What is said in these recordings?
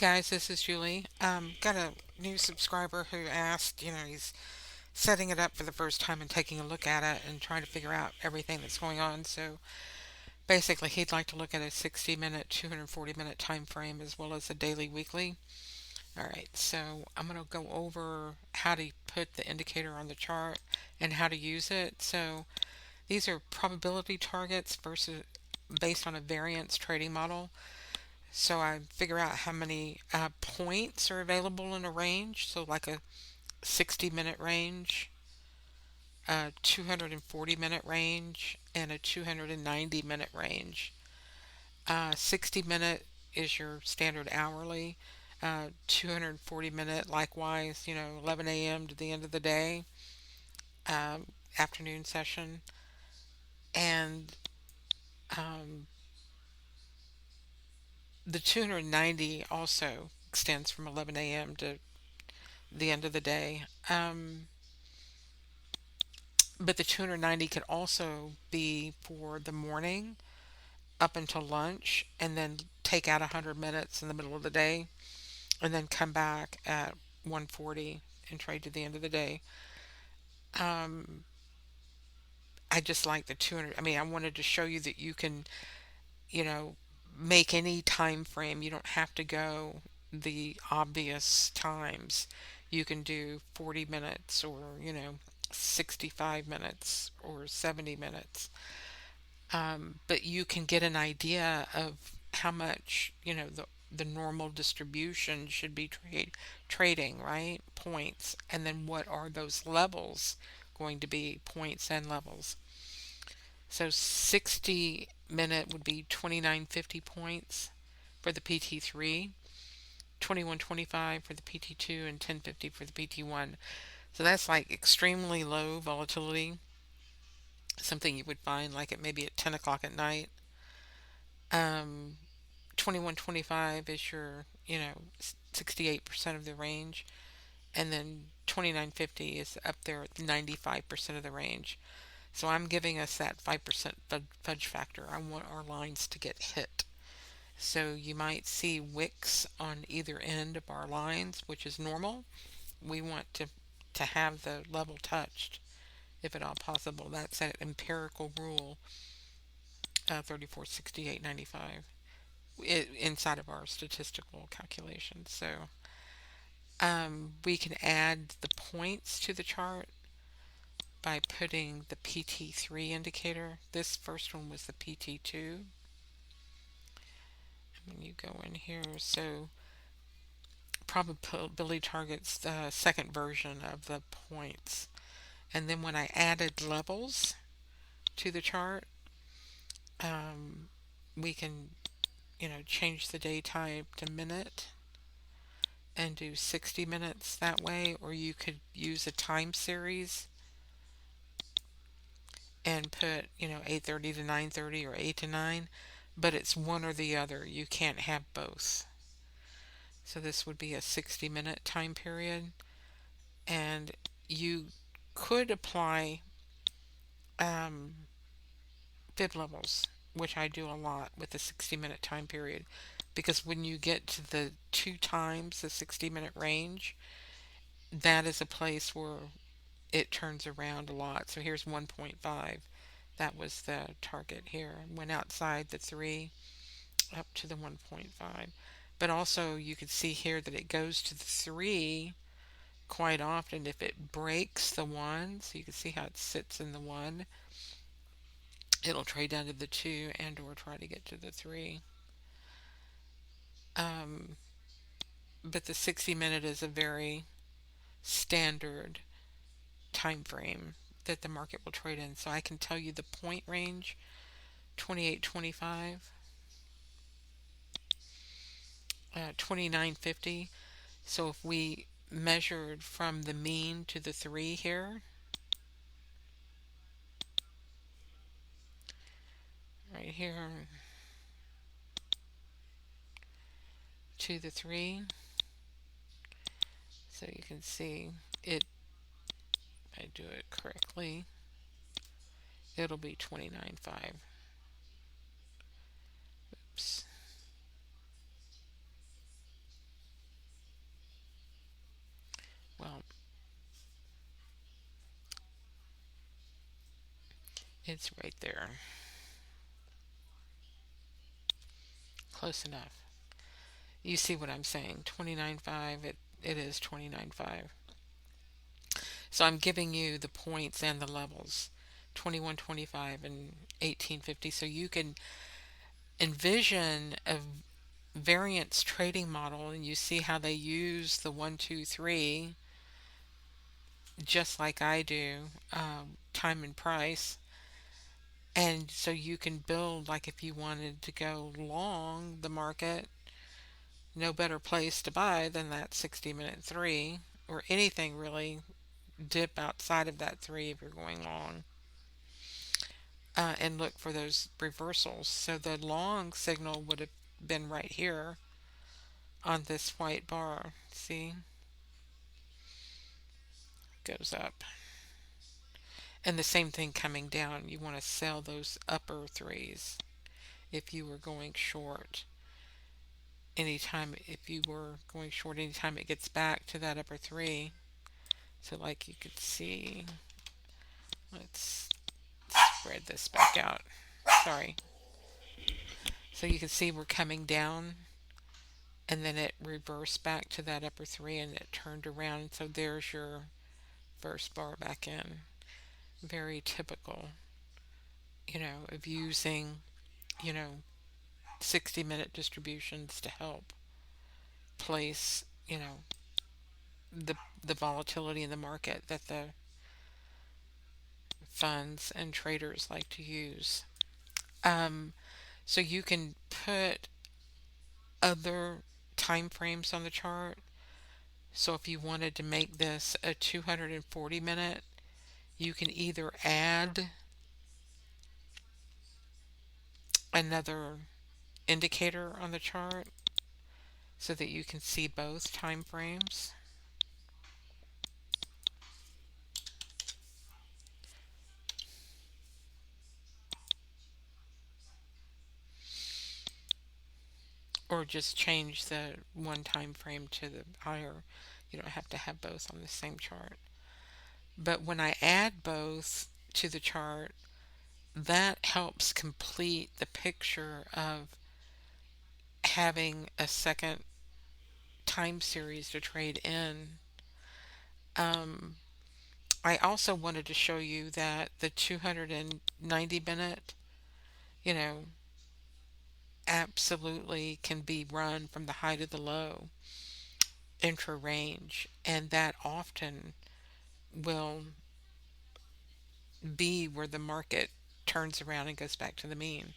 Guys, this is Julie. Got a new subscriber who asked, he's setting it up for the first time and taking a look at it and trying to figure out everything that's going on. So basically, he'd like to look at a 60-minute, 240-minute time frame as well as a daily, weekly. All right, so I'm going to go over how to put the indicator on the chart and how to use it. So these are probability targets versus based on a variance trading model. So I figure out how many points are available in a range. So like a 60-minute range, a 240-minute range, and a 290-minute range. 60-minute is your standard hourly. 240-minute, likewise, 11 a.m. to the end of the day, um, afternoon session. And um, the 290 also extends from 11 a.m. to the end of the day. But the 290 could also be for the morning up until lunch and then take out 100 minutes in the middle of the day and then come back at 140 and trade to the end of the day. Um, I just like the 200. I mean, I wanted to show you that you can, you know, make any time frame. You don't have to go the obvious times. You can do 40 minutes or, 65 minutes or 70 minutes. But you can get an idea of how much, the normal distribution should be trading, right? Points. And then what are those levels going to be, points and levels. So 60-minute would be 2950 points for the PT3, 2125 for the PT2, and 1050 for the PT1. So that's like extremely low volatility, something you would find like at maybe at 10 o'clock at night. Um, 2125 is your, 68% of the range, and then 2950 is up there at 95% of the range. So I'm giving us that 5% fudge factor. I want our lines to get hit. So you might see wicks on either end of our lines, which is normal. We want to have the level touched if at all possible. That's an empirical rule, 346895, inside of our statistical calculations. So we can add the points to the chart by putting the PT3 indicator. This first one was the PT2. When you go in here, so probability targets the second version of the points. And then when I added levels to the chart, um, we can, change the day type to minute and do 60 minutes that way, or you could use a time series and put, 8:30 to 9:30 or 8 to 9, but it's one or the other. You can't have both. So this would be a 60-minute time period, and you could apply um, fib levels, which I do a lot with the 60-minute time period, because when you get to the two times the 60-minute range, that is a place where it turns around a lot. So here's 1.5. That was the target here. Went outside the 3 up to the 1.5. But also you can see here that it goes to the 3 quite often if it breaks the 1. So you can see how it sits in the 1. It'll trade down to the 2 and or try to get to the 3. Um, but the 60-minute is a very standard time frame that the market will trade in. So I can tell you the point range, 2825, 2950. So if we measured from the mean to the 3 here, right here to the 3, so you can see it, if I do it correctly, it'll be 29.5. Oops. It's right there. Close enough. You see what I'm saying? 29.5. It is 29.5. So I'm giving you the points and the levels. 21.25 and 18.50. So you can envision a variance trading model, and you see how they use the 1, 2, 3 just like I do, time and price. And so you can build, like if you wanted to go long the market, no better place to buy than that 60-minute three, or anything really dip outside of that three if you're going long, and look for those reversals. So the long signal would have been right here on this white bar. See, goes up. And the same thing coming down. You want to sell those upper threes if you were going short anytime, if you were going short anytime it gets back to that upper three. So like you could see, let's spread this back out. Sorry. So you can see we're coming down, and then it reversed back to that upper three and it turned around. So there's your first bar back in. Very typical, of using, you know, 60-minute distributions to help place, the the volatility in the market that the funds and traders like to use. Um, so you can put other time frames on the chart. So if you wanted to make this a 240 minute, you can either add another indicator on the chart so that you can see both time frames, or just change the one time frame to the higher. You don't have to have both on the same chart. But when I add both to the chart, that helps complete the picture of having a second time series to trade in. Um, I also wanted to show you that the 290 minute, you know, absolutely can be run from the high to the low intra range, and that often will be where the market turns around and goes back to the mean.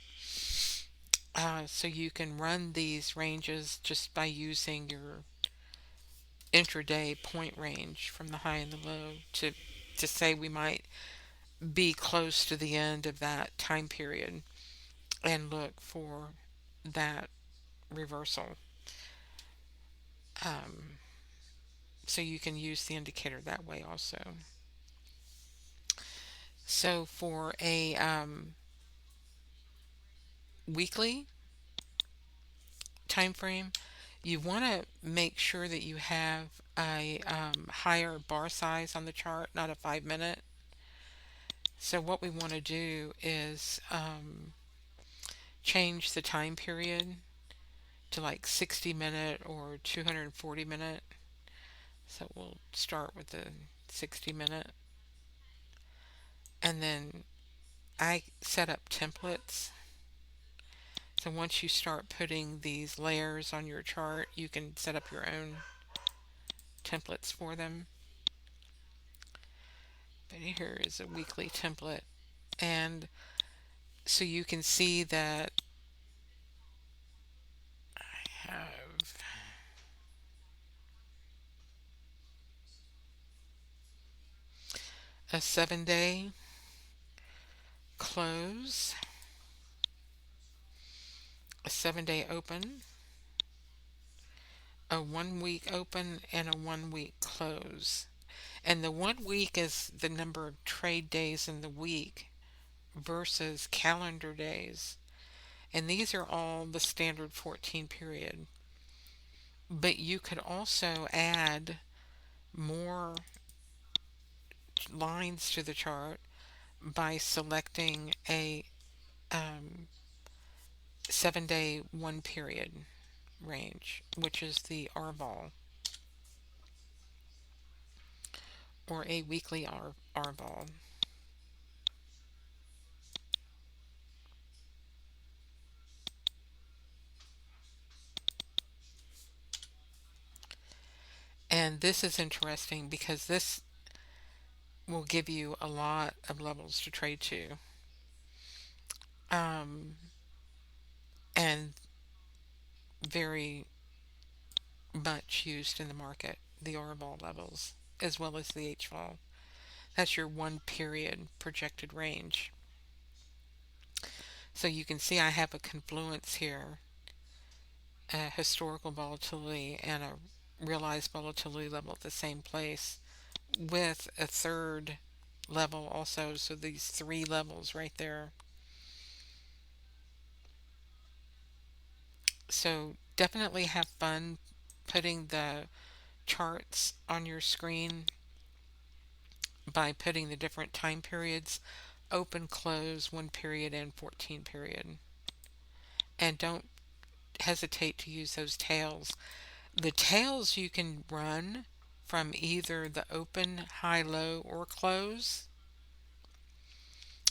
So you can run these ranges just by using your intraday point range from the high and the low to say we might be close to the end of that time period and look for that reversal. Um, so you can use the indicator that way also. So for a weekly time frame, you want to make sure that you have a higher bar size on the chart, not a 5 minute. So what we want to do is change the time period to like 60-minute or 240 minute. So we'll start with the 60 minute, and then I set up templates. So once you start putting these layers on your chart, you can set up your own templates for them. But here is a weekly template. And so you can see that I have a 7 day close, a 7 day open, a 1 week open, and a 1 week close. And the 1 week is the number of trade days in the week versus calendar days. And these are all the standard 14 period. But you could also add more lines to the chart by selecting a 7-day one period range, which is the R ball, or a weekly R ball. And this is interesting because this will give you a lot of levels to trade to, um, and very much used in the market, the R ball levels, as well as the H ball. That's your one period projected range. So you can see I have a confluence here, a historical volatility and a realized volatility level at the same place, with a third level also. So these three levels right there. So definitely have fun putting the charts on your screen by putting the different time periods, open, close, 1 period, and 14 period. And don't hesitate to use those tails. The tails you can run from either the open, high, low, or close,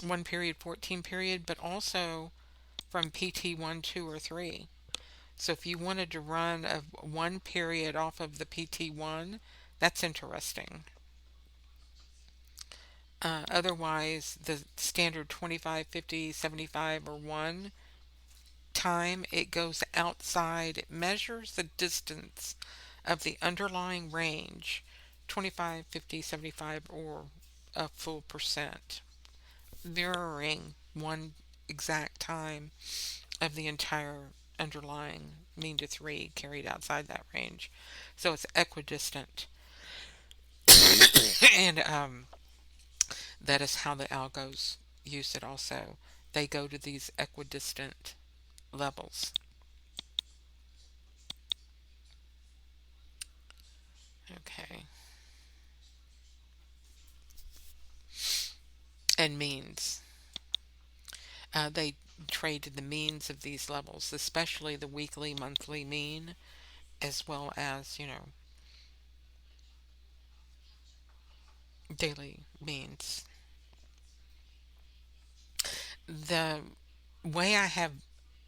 1 period, 14 period, but also from PT 1, 2, or 3. So if you wanted to run a 1 period off of the PT 1, that's interesting. Otherwise, the standard 25, 50, 75, or 1 time, it goes outside, it measures the distance of the underlying range, 25, 50, 75, or a full percent, mirroring one exact time of the entire underlying mean to 3 carried outside that range. So it's equidistant. And that is how the algos use it also. They go to these equidistant levels. Okay. And means. They trade the means of these levels, especially the weekly, monthly mean, as well as, daily means. The way I have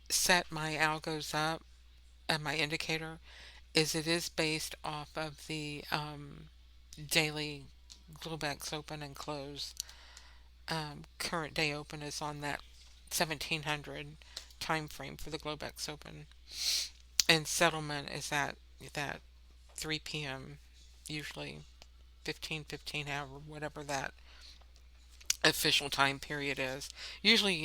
set my algos up and my indicator is it is based off of the daily Globex open and close. Current day open is on that 1700 time frame for the Globex open, and settlement is at that 3 p.m. usually 15:15, however, whatever that official time period is. Usually,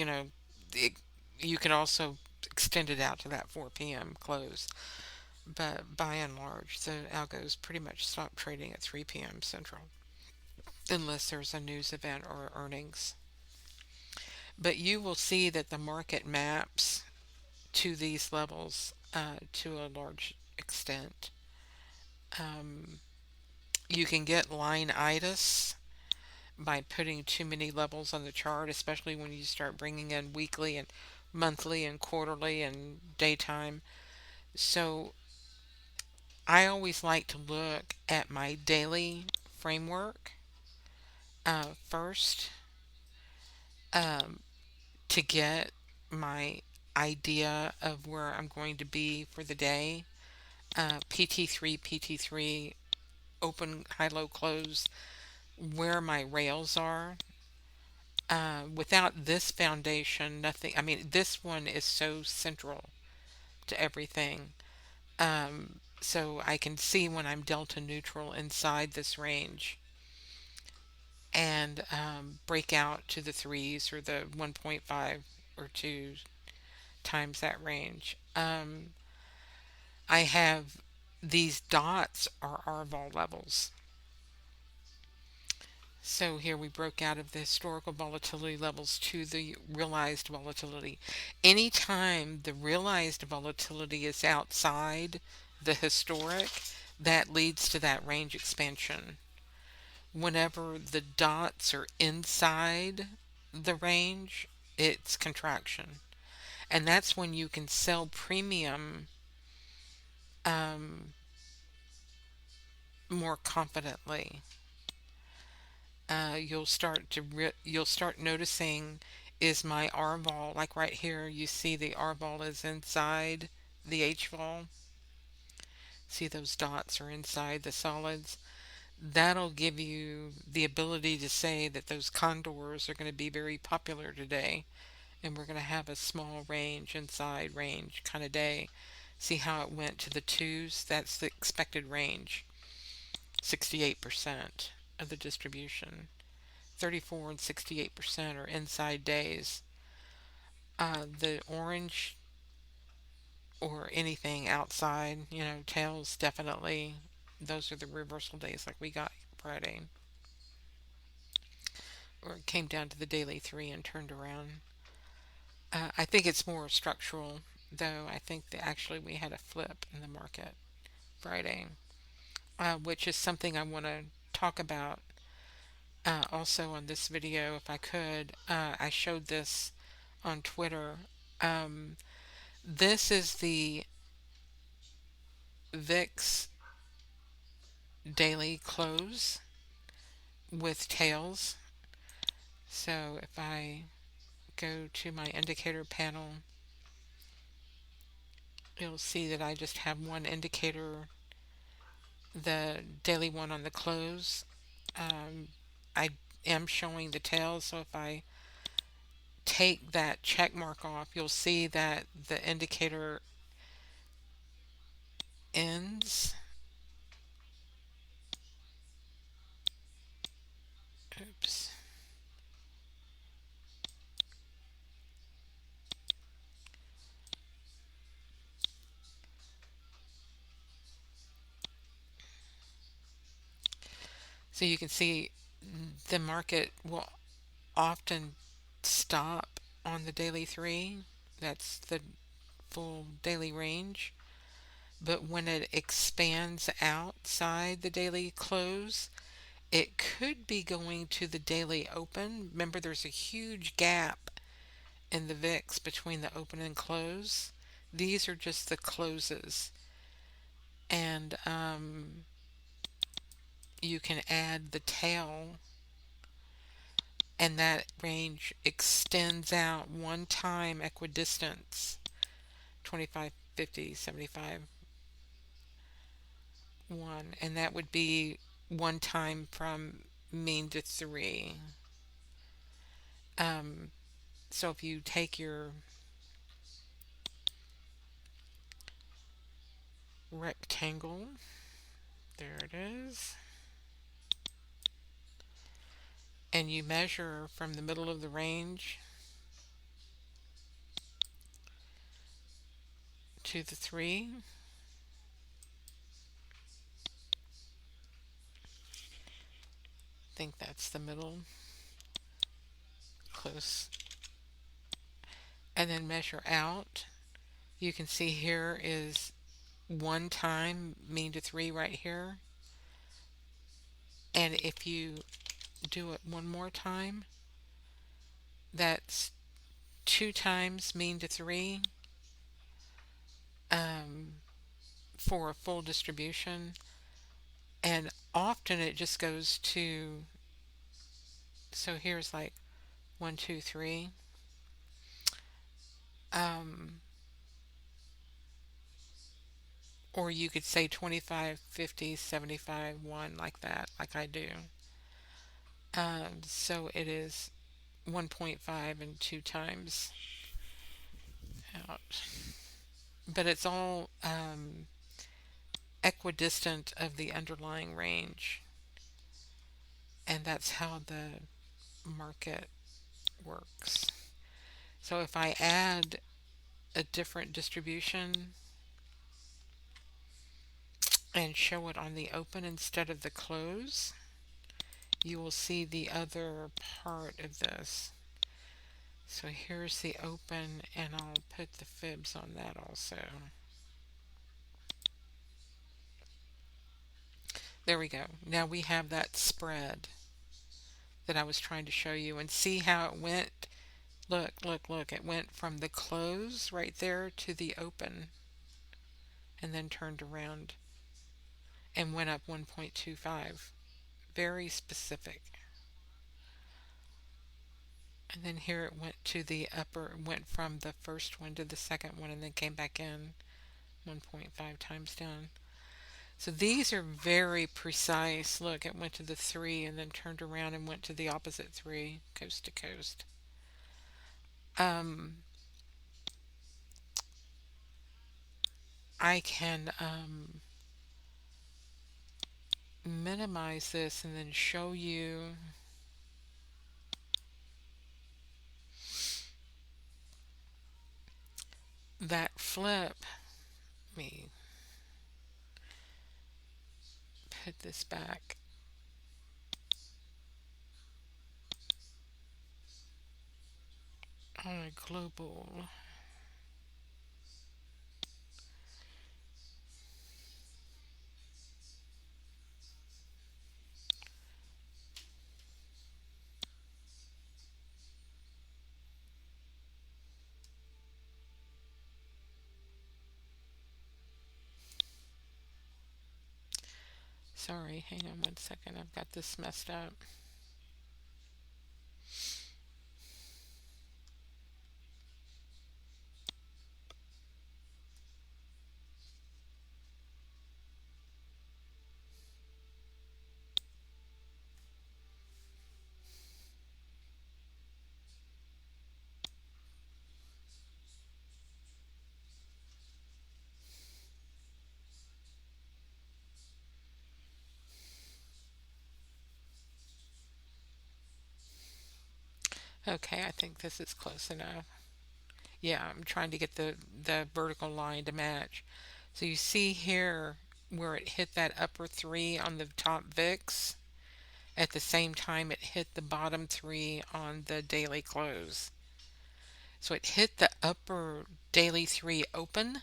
it, you can also extend it out to that 4 p.m. close, but by and large, the algos pretty much stop trading at 3 p.m. Central unless there's a news event or earnings. But you will see that the market maps to these levels to a large extent. Um, you can get line-itis by putting too many levels on the chart, especially when you start bringing in weekly and monthly and quarterly and daytime. So I always like to look at my daily framework first, um, to get my idea of where I'm going to be for the day. PT3, PT3, open, high, low, close, where my rails are. Without this foundation, nothing. I mean, this one is so central to everything. So I can see when I'm delta neutral inside this range and break out to the threes or the 1.5 or 2 times that range. I have these dots are R vol levels. So here we broke out of the historical volatility levels to the realized volatility. Anytime the realized volatility is outside the historic, that leads to that range expansion. Whenever the dots are inside the range, it's contraction. And that's when you can sell premium um, more confidently. You'll start noticing, is my R vol, like right here you see the R vol is inside the H vol. See those dots are inside the solids. That'll give you the ability to say that those condors are going to be very popular today, and we're going to have a small range inside range kind of day. See how it went to the twos? That's the expected range. 68% of the distribution. 34 and 68% are inside days. The orange or anything outside, tails definitely. Those are the reversal days like we got Friday, or it came down to the daily three and turned around. I think it's more structural, though. I think that actually we had a flip in the market Friday, which is something I want to talk about also on this video if I could. I showed this on Twitter. Um, this is the VIX daily close with tails. So if I go to my indicator panel, you'll see that I just have one indicator, the daily one on the close. I am showing the tails, so if I take that check mark off, you'll see that the indicator ends. Oops. So you can see the market will often stop on the daily three. That's the full daily range. But when it expands outside the daily close, it could be going to the daily open. Remember, there's a huge gap in the VIX between the open and close. These are just the closes. And you can add the tail, and that range extends out one time equidistance, 25, 50, 75, 1. And that would be one time from mean to 3. Um, so if you take your rectangle, there it is, and you measure from the middle of the range to the 3, I think that's the middle, close, and then measure out. You can see here is one time mean to 3 right here. And if you do it one more time, that's two times mean to 3 um, for a full distribution. And often it just goes to, so here's like 1, 2, 3. Um, or you could say 25, 50, 75, 1, like that, like I do. So it is 1.5 and 2 times out. But it's all equidistant of the underlying range. And that's how the market works. So if I add a different distribution and show it on the open instead of the close, you will see the other part of this. So here's the open, and I'll put the fibs on that also. There we go. Now we have that spread. that I was trying to show you, and see how it went. Look, look, look. It went from the close right there to the open and then turned around and went up 1.25. Very specific. And then here it went to the upper, went from the first one to the second one and then came back in 1.5 times down. So these are very precise. Look, it went to the 3 and then turned around and went to the opposite 3, coast to coast. Um, I can minimize this and then show you that flip. Let me put this back. On a global. Sorry, hang on 1 second. I've got this messed up. Okay, I think this is close enough. Yeah, I'm trying to get the vertical line to match. So you see here where it hit that upper 3 on the top VIX at the same time it hit the bottom 3 on the daily close. So it hit the upper daily 3 open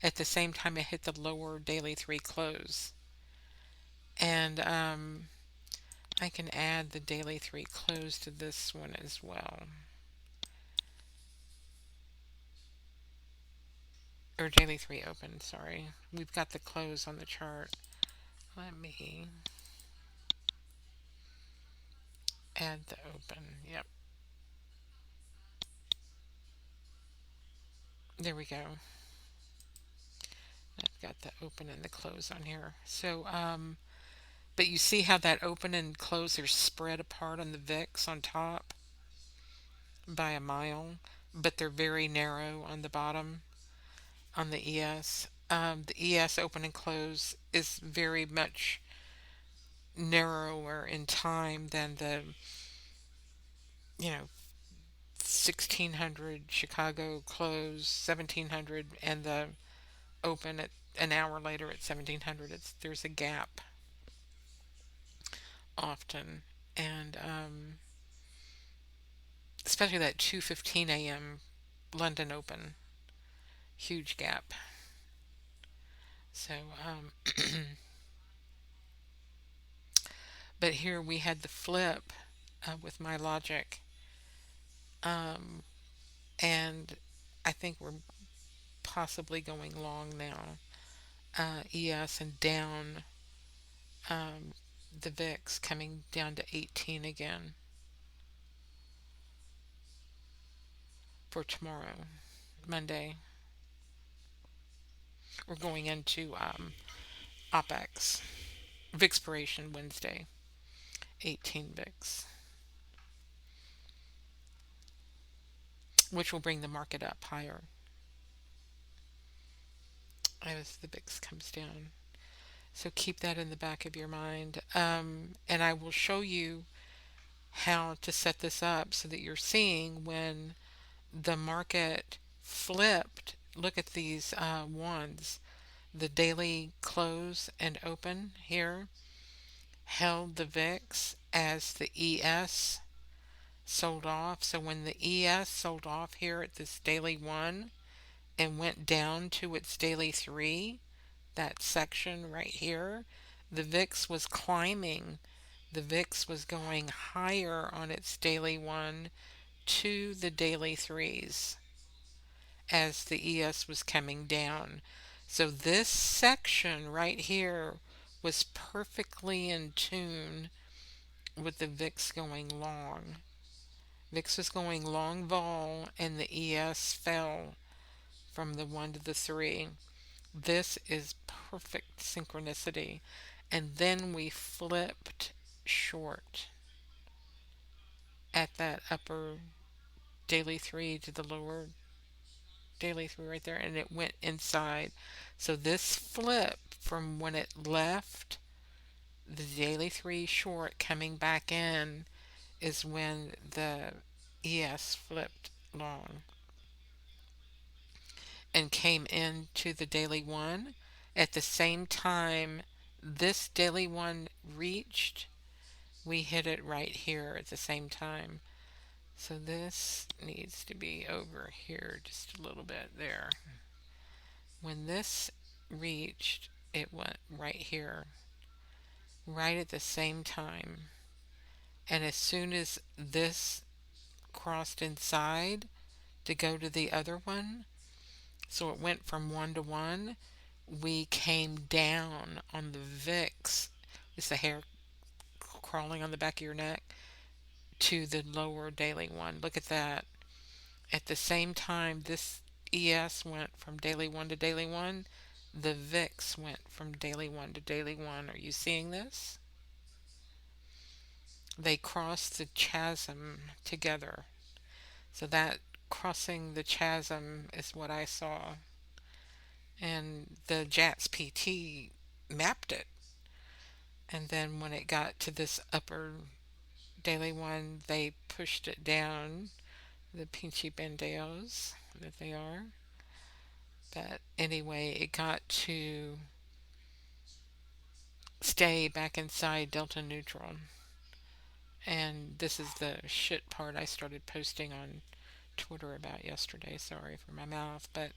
at the same time it hit the lower daily 3 close. And I can add the daily 3 close to this one as well. Or daily 3 open, sorry. We've got the close on the chart. Let me add the open. Yep. There we go. I've got the open and the close on here. So, but you see how that open and close are spread apart on the VIX on top by a mile, but they're very narrow on the bottom on the ES. The ES open and close is very much narrower in time than the, you know, 1600 Chicago close, 1700, and the open at an hour later at 1700. There's a gap often, and especially that 2:15 a.m. London Open, huge gap. So, but here we had the flip with my logic, um, and I think we're possibly going long now. ES and down, um, the VIX coming down to 18 again for tomorrow, Monday. We're going into OPEX, Vixpiration Wednesday, 18 VIX, which will bring the market up higher as the VIX comes down. So keep that in the back of your mind. And I will show you how to set this up so that you're seeing when the market flipped. Look at these ones. The daily close and open here held the VIX as the ES sold off. So when the ES sold off here at this daily 1 and went down to its daily 3, that section right here, the VIX was climbing The VIX was going higher on its daily one to the daily threes as the ES was coming down. So this section right here was perfectly in tune with the VIX going long. VIX was going long vol and the ES fell from the 1 to the 3. This is perfect synchronicity. And then we flipped short at that upper daily 3 to the lower daily 3 right there, and it went inside. So this flip from when it left the daily 3 short coming back in is when the ES flipped long and came into the daily 1 at the same time this daily 1 reached. We hit it right here at the same time. So this needs to be over here just a little bit there. When this reached, it went right here, right at the same time. And as soon as this crossed inside to go to the other one, so it went from 1 to 1, we came down on the VIX. It's the hair crawling on the back of your neck to the lower daily one. Look at that. At the same time, this ES went from daily 1 to daily 1. The VIX went from daily 1 to daily 1. Are you seeing this? They crossed the chasm together. So that crossing the chasm is what I saw. And the Jats PT mapped it. And then when it got to this upper daily one, they pushed it down, the pinchy bendeos that they are. But anyway, it got to stay back inside delta neutral. And this is the shit part I started posting on Twitter about yesterday. Sorry for my mouth, but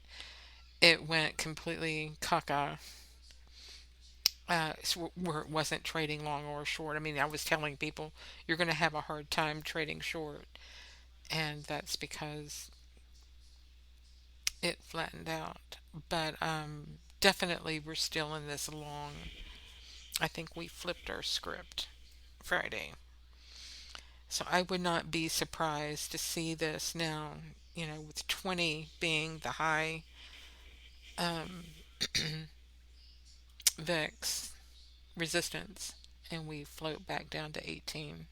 it went completely caca. Where it wasn't trading long or short. I mean, I was telling people you're going to have a hard time trading short, and that's because it flattened out. But definitely, we're still in this long. I think we flipped our script Friday. So I would not be surprised to see this now, with 20 being the high um, VIX resistance, and we float back down to 18.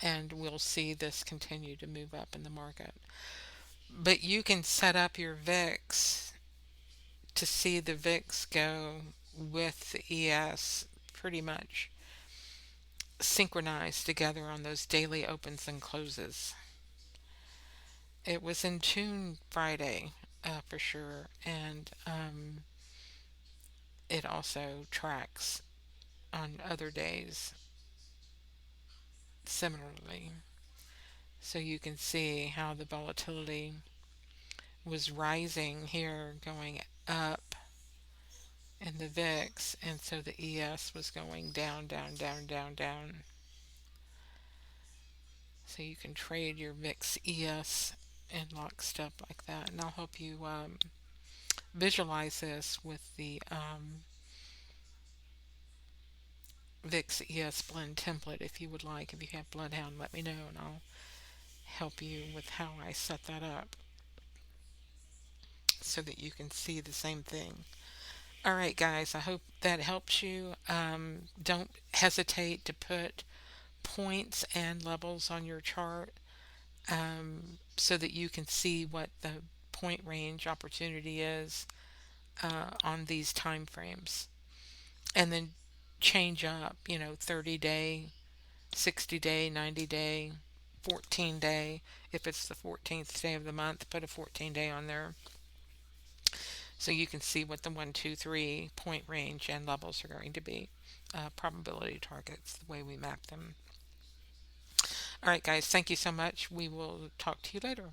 And we'll see this continue to move up in the market. But you can set up your VIX to see the VIX go with the ES pretty much synchronized together on those daily opens and closes. It was in tune Friday for sure, and it also tracks on other days similarly. So you can see how the volatility was rising here, going up in the VIX, and so the ES was going down, down, down, down, down. So you can trade your VIX ES in lockstep like that, and I'll help you visualize this with the VIX ES blend template if you would like. If you have Bloodhound, let me know, and I'll help you with how I set that up so that you can see the same thing. All right, guys, I hope that helps you. Don't hesitate to put points and levels on your chart so that you can see what the point range opportunity is on these time frames. And then change up, 30-day, 60-day, 90-day, 14-day. If it's the 14th day of the month, put a 14-day on there so you can see what the 1, 2, 3 point range and levels are going to be. Probability targets, the way we map them. All right, guys, thank you so much. We will talk to you later.